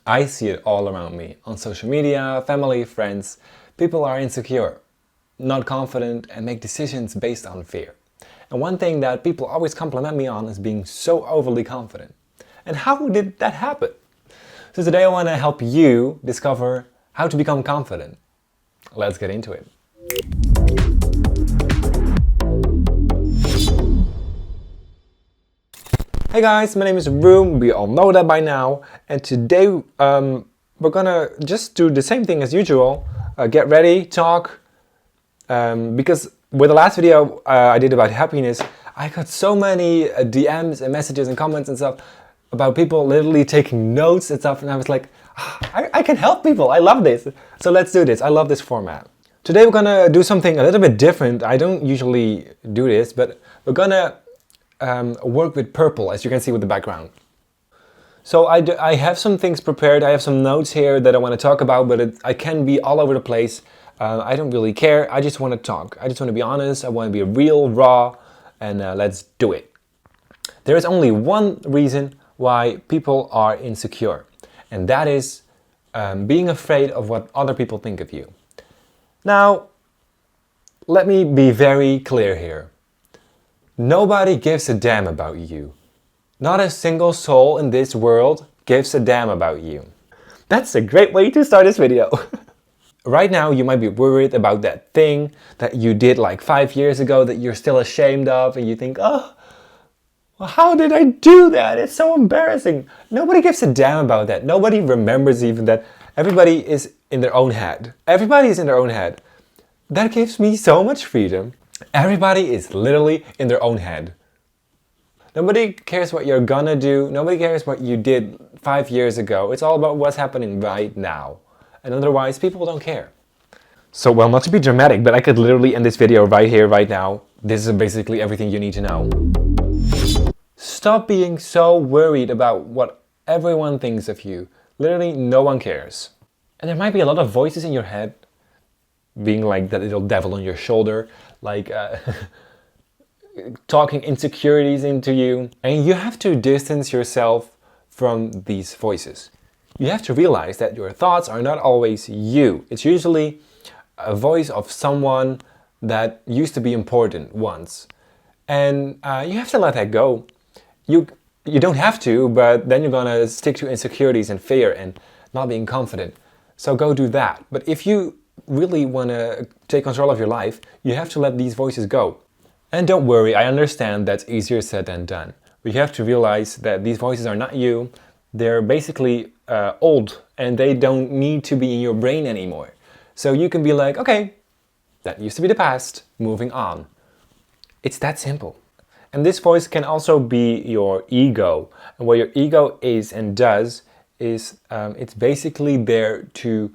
I see it all around me. On social media, family, friends. People are insecure, not confident, and make decisions based on fear. And one thing that people always compliment me on is being so overly confident. And how did that happen? So today I want to help you discover how to become confident. Let's get into it. Hey guys, my name is Room, we all know that by now, and today we're gonna just do the same thing as usual, get ready, talk, because with the last video I did about happiness, I got so many DMs and messages and comments and stuff about people literally taking notes and stuff, and I was like, I can help people, I love this, so let's do this, I love this format. Today we're gonna do something a little bit different. I don't usually do this, but we're gonna work with purple, as you can see with the background. So I have some things prepared, I have some notes here that I want to talk about, but I can be all over the place. I don't really care, I just want to talk. I just want to be honest, I want to be real, raw, and let's do it. There is only one reason why people are insecure, and that is being afraid of what other people think of you. Now, let me be very clear here. Nobody gives a damn about you. Not a single soul in this world gives a damn about you. That's a great way to start this video. Right now you might be worried about that thing that you did like 5 years ago that you're still ashamed of, and you think, oh, well, how did I do that? It's so embarrassing. Nobody gives a damn about that. Nobody remembers even that. Everybody is in their own head. Everybody is in their own head. That gives me so much freedom. Everybody is literally in their own head. Nobody cares what you're gonna do. Nobody cares what you did 5 years ago. It's all about what's happening right now. And otherwise, people don't care. So, well, not to be dramatic, but I could literally end this video right here, right now. This is basically everything you need to know. Stop being so worried about what everyone thinks of you. Literally, no one cares. And there might be a lot of voices in your head, being like that little devil on your shoulder, like talking insecurities into you. And you have to distance yourself from these voices. You have to realize that your thoughts are not always you. It's usually a voice of someone that used to be important once. And you have to let that go. You don't have to, but then you're gonna stick to insecurities and fear and not being confident. So go do that. But if you really want to take control of your life, you have to let these voices go. And don't worry, I understand that's easier said than done. But you have to realize that these voices are not you. They're basically old, and they don't need to be in your brain anymore. So you can be like, okay, that used to be the past, moving on. It's that simple. And this voice can also be your ego. And what your ego is and does is it's basically there to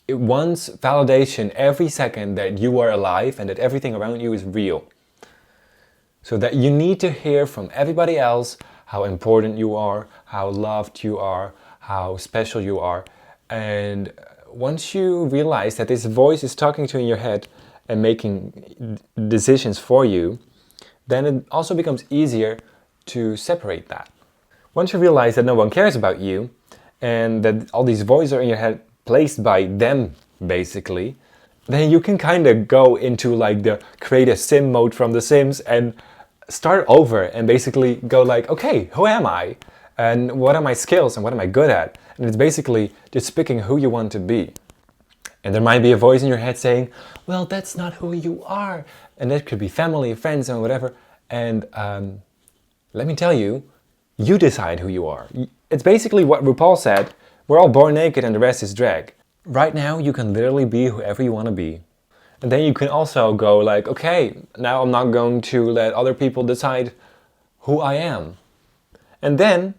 it wants validation every second that you are alive and that everything around you is real. So that you need to hear from everybody else how important you are, how loved you are, how special you are. And once you realize that this voice is talking to you in your head and making decisions for you, then it also becomes easier to separate that. Once you realize that no one cares about you and that all these voices are in your head placed by them, basically, then you can kind of go into like the create a sim mode from The Sims and start over and basically go like, okay, who am I? And what are my skills and what am I good at? And it's basically just picking who you want to be. And there might be a voice in your head saying, well, that's not who you are. And that could be family, friends, and whatever. And let me tell you, you decide who you are. It's basically what RaPal said. We're all born naked and the rest is drag. Right now you can literally be whoever you want to be. And then you can also go like, okay, now I'm not going to let other people decide who I am. And then,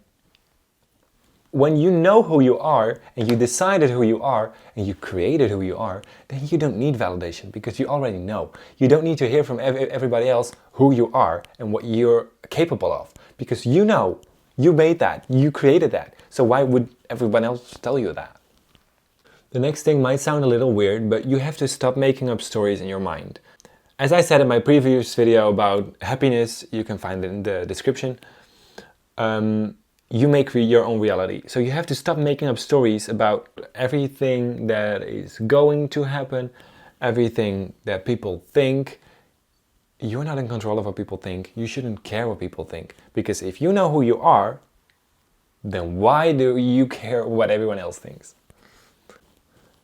when you know who you are, and you decided who you are, and you created who you are, then you don't need validation because you already know. You don't need to hear from everybody else who you are and what you're capable of. Because you know, you made that, you created that. So why would everyone else tell you that? The next thing might sound a little weird, but you have to stop making up stories in your mind. As I said in my previous video about happiness, you can find it in the description. you make your own reality. So you have to stop making up stories about everything that is going to happen, everything that people think. You're not in control of what people think. You shouldn't care what people think. Because if you know who you are, then why do you care what everyone else thinks?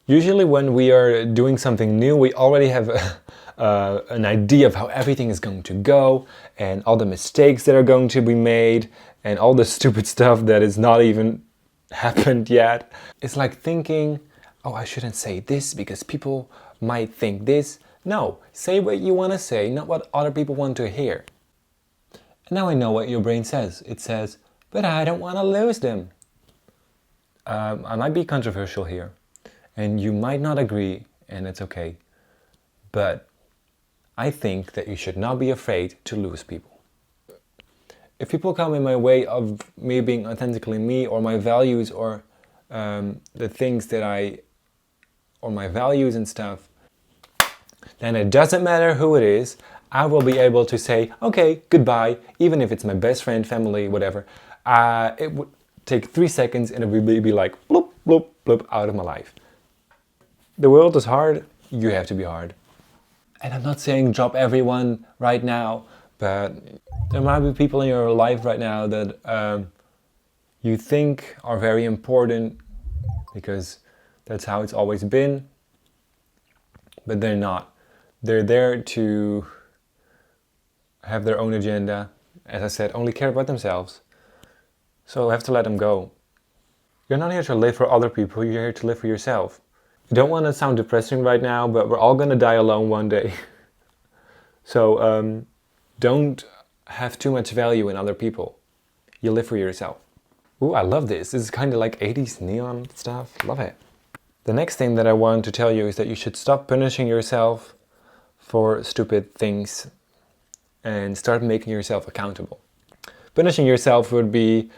Usually when we are doing something new, we already have an idea of how everything is going to go and all the mistakes that are going to be made and all the stupid stuff that is not even happened yet. It's like thinking, oh, I shouldn't say this because people might think this. No, say what you want to say, not what other people want to hear. And now I know what your brain says. It says, but I don't want to lose them. I might be controversial here, and you might not agree, and it's okay. But I think that you should not be afraid to lose people. If people come in my way of me being authentically me, or my values, or the things that or my values and stuff, then it doesn't matter who it is, I will be able to say, okay, goodbye, even if it's my best friend, family, whatever. It would take 3 seconds and it would be like, bloop, bloop, bloop, out of my life. The world is hard, you have to be hard. And I'm not saying drop everyone right now, but there might be people in your life right now that you think are very important because that's how it's always been, but they're not. They're there to have their own agenda. As I said, only care about themselves. So I have to let them go. You're not here to live for other people, you're here to live for yourself. I don't want to sound depressing right now, but we're all gonna die alone one day. So don't have too much value in other people. You live for yourself. Ooh, I love this. This is kind of like 80s neon stuff. Love it. The next thing that I want to tell you is that you should stop punishing yourself for stupid things and start making yourself accountable. Punishing yourself would be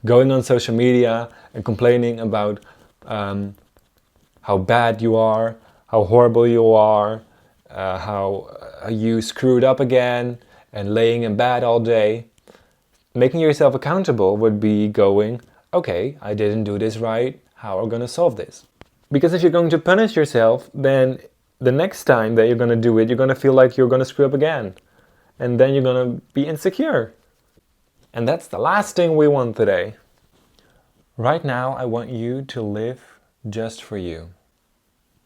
going on social media and complaining about how bad you are, how horrible you are, how you screwed up again, and laying in bed all day. Making yourself accountable would be going, okay, I didn't do this right, how are we going to solve this? Because if you're going to punish yourself, then the next time that you're going to do it, you're going to feel like you're going to screw up again. And then you're going to be insecure. And that's the last thing we want today. Right now, I want you to live just for you.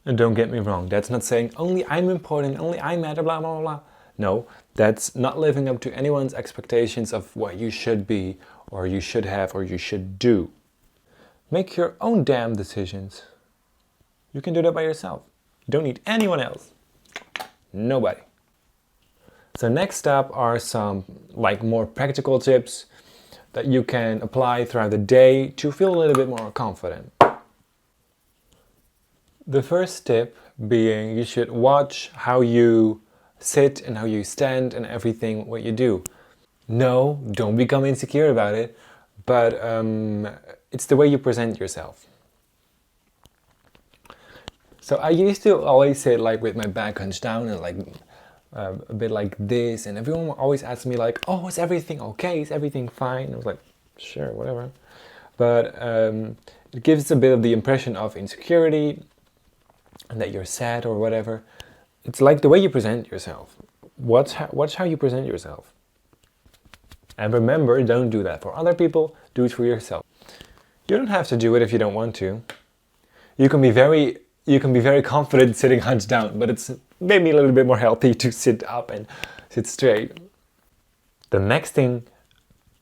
And don't get me wrong, that's not saying only I'm important, only I matter, blah, blah, blah. No, that's not living up to anyone's expectations of what you should be, or you should have, or you should do. Make your own damn decisions. You can do that by yourself. You don't need anyone else. Nobody. So next up are some more practical tips that you can apply throughout the day to feel a little bit more confident. The first tip being you should watch how you sit and how you stand and everything what you do. No, don't become insecure about it, but it's the way you present yourself. So I used to always sit with my back hunched down and a bit like this, and everyone always asked me oh, is everything okay? Is everything fine? I was like, sure, whatever. But it gives a bit of the impression of insecurity and that you're sad or whatever. It's like the way you present yourself. Watch how you present yourself. And remember, don't do that for other people, do it for yourself. You don't have to do it if you don't want to. You can be very confident sitting hunched down, but it's maybe a little bit more healthy to sit up and sit straight. The next thing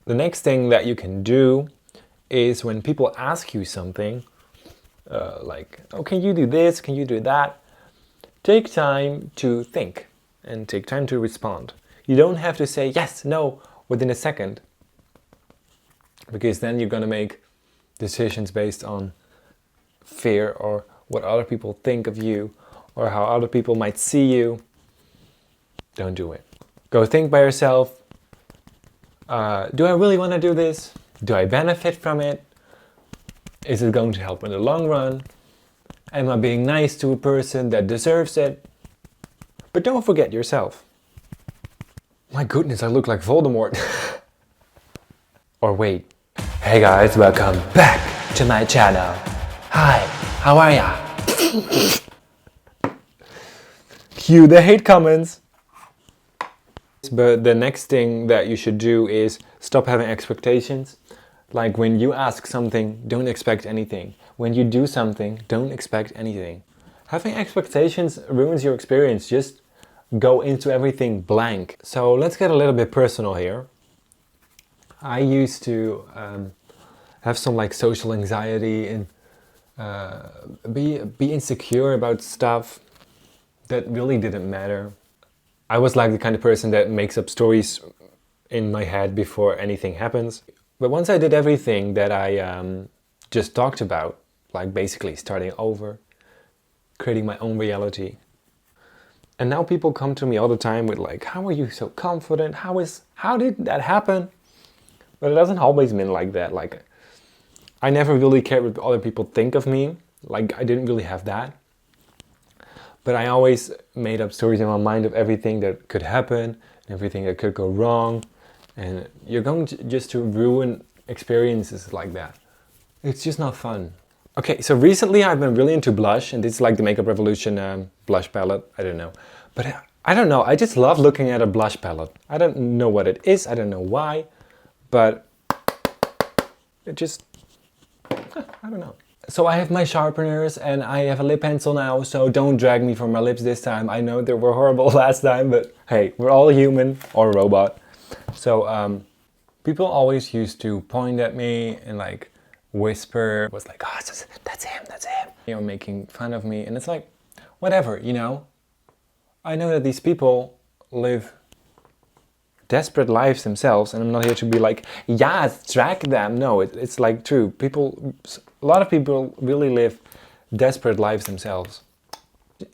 that you can do is when people ask you something, oh, can you do this? Can you do that? Take time to think and take time to respond. You don't have to say yes, no, within a second, because then you're going to make decisions based on fear or what other people think of you or how other people might see you. Don't do it. Go think by yourself. Do I really want to do this? Do I benefit from it? Is it going to help in the long run? Am I being nice to a person that deserves it? But don't forget yourself. My goodness, I look like Voldemort. Or wait. Hey guys, welcome back to my channel. Hi, how are ya? Cue the hate comments. But the next thing that you should do is stop having expectations. Like when you ask something, don't expect anything. When you do something, don't expect anything. Having expectations ruins your experience. Just go into everything blank. So let's get a little bit personal here. I used to have some like social anxiety and be insecure about stuff that really didn't matter. I was like the kind of person that makes up stories in my head before anything happens. But once I did everything that I just talked about, like basically starting over, creating my own reality. And now people come to me all the time with like, how are you so confident? How did that happen? But it doesn't always mean like that. Like, I never really cared what other people think of me. Like, I didn't really have that. But I always made up stories in my mind of everything that could happen, everything that could go wrong. And you're going to just to ruin experiences like that. It's just not fun. Okay, so recently I've been really into blush, and this is like the Makeup Revolution blush palette. I don't know. But I don't know, I just love looking at a blush palette. I don't know what it is, I don't know why, but it just, I don't know. So I have my sharpeners and I have a lip pencil now, so don't drag me for my lips this time. I know they were horrible last time, but hey, we're all human or a robot. So people always used to point at me and like whisper, was like, oh, that's him, you know, making fun of me. And it's like, whatever, you know. I know that these people live desperate lives themselves, and I'm not here to be like, yeah, drag them. No, it's like true. A lot of people really live desperate lives themselves.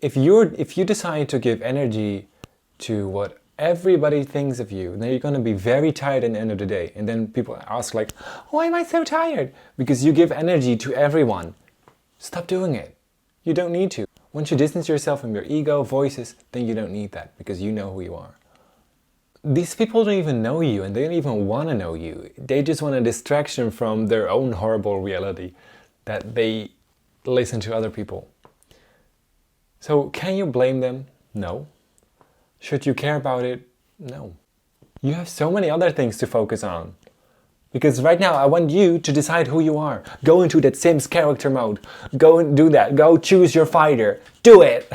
If you decide to give energy to what everybody thinks of you, then you're going to be very tired at the end of the day. And then people ask like, why am I so tired? Because you give energy to everyone. Stop doing it. You don't need to. Once you distance yourself from your ego, voices, then you don't need that because you know who you are. These people don't even know you and they don't even want to know you. They just want a distraction from their own horrible reality that they listen to other people. So can you blame them? No. Should you care about it? No. You have so many other things to focus on. Because right now I want you to decide who you are. Go into that Sims character mode. Go and do that. Go choose your fighter. Do it!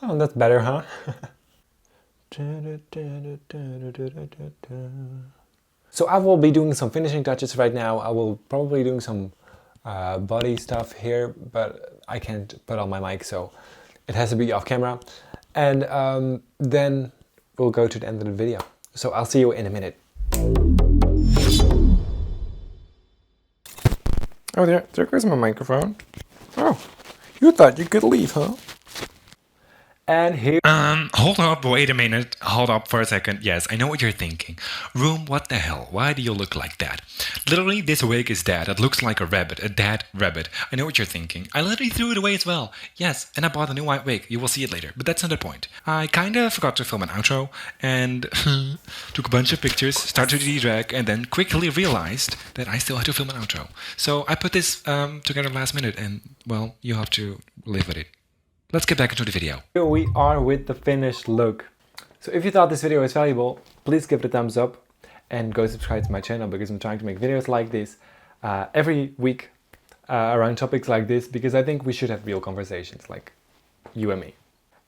Oh, that's better, huh? So I will be doing some finishing touches right now. I will probably doing some body stuff here, but I can't put on my mic, so it has to be off camera. And then we'll go to the end of the video. So I'll see you in a minute. Oh, there goes my microphone. Oh, you thought you could leave, huh? And here... Hold up, wait a minute. Hold up for a second. Yes, I know what you're thinking. Room, what the hell? Why do you look like that? Literally, this wig is dead. It looks like a rabbit, a dead rabbit. I know what you're thinking. I literally threw it away as well. Yes, and I bought a new white wig. You will see it later, but that's not the point. I kinda forgot to film an outro and took a bunch of pictures, started to de-drag, and then quickly realized that I still had to film an outro. So I put this together last minute and, well, you have to live with it. Let's get back into the video. Here we are with the finished look. So if you thought this video was valuable, please give it a thumbs up and go subscribe to my channel because I'm trying to make videos like this every week around topics like this because I think we should have real conversations like you and me.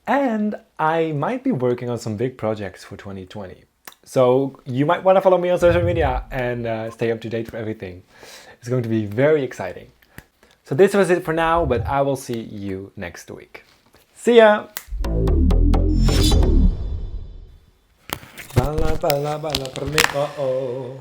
And I might be working on some big projects for 2020. So you might want to follow me on social media and stay up to date for everything. It's going to be very exciting. So this was it for now, but I will see you next week. See ya! Bala bala bala per me, oh oh.